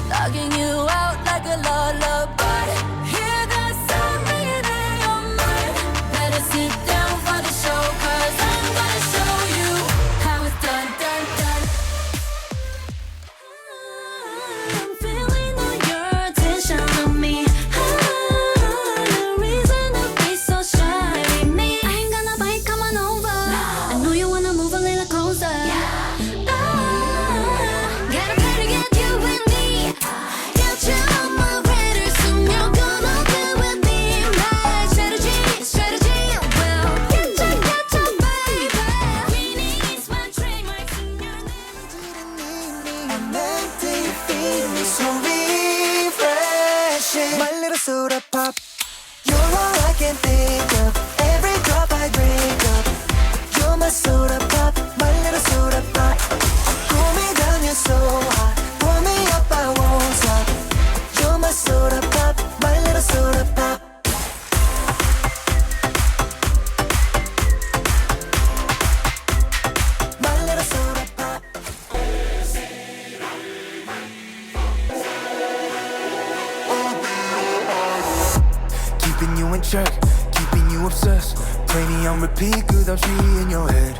Locking you out like a lullaby. Hear that sound ringing in your mind. Better sit down for the show, 'cause I'm gonna show you how it's done, done, done. I'm feeling all your attention on me. No reason to be so shy with me. I ain't gonna bite, come on over. I know you wanna move a little closer. Gotta pay to get you with me. Get you on my radar, soon you're gonna be with me. My strategy, strategy, well, get you, baby. Queenie's my trademark, soon you're I'm empty, feeling so refreshing. My little soda pop, you're all I can think of. Every drop I drink up, you're my soda pop, my little soda pop. Cool me down, you're so hot. Pour me up, I won't stop. You're my soda pop, my little soda pop. My little soda pop. Keeping you in check, keeping you obsessed. Play me on repeat, cause I'm she in your head.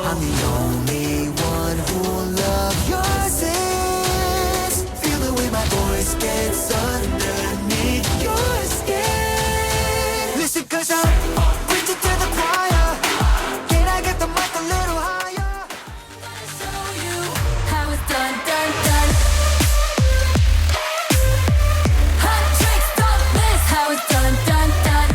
I'm the only one who'll love your sins. Feel the way my voice gets underneath your skin. Listen, cause I'm preaching to the choir. Can I get the mic a little higher? show you how it's done, done, done. Hot drinks, don't miss how it's done, done, done.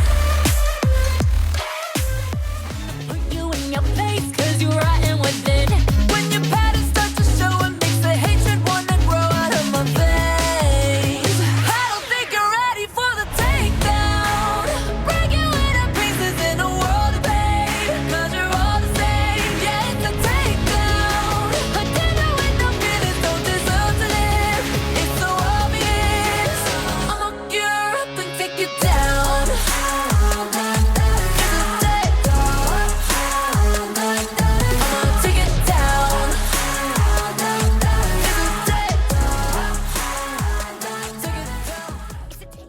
Put you in your face, 'cause you're rotten within. When your patterns start to show, it makes the hatred wanna grow out of my veins. I don't think you're ready for the takedown. Break you into pieces in a world of pain. 'Cause you're all the same, yeah, it's a takedown. A dinner with no feelings don't deserve to live. It's so obvious. I'ma look you up and take you down. It's a takedown. I'ma take it down. It's a takedown. Take it down.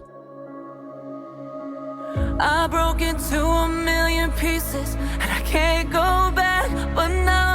I broke into a million pieces and I can't go back, but now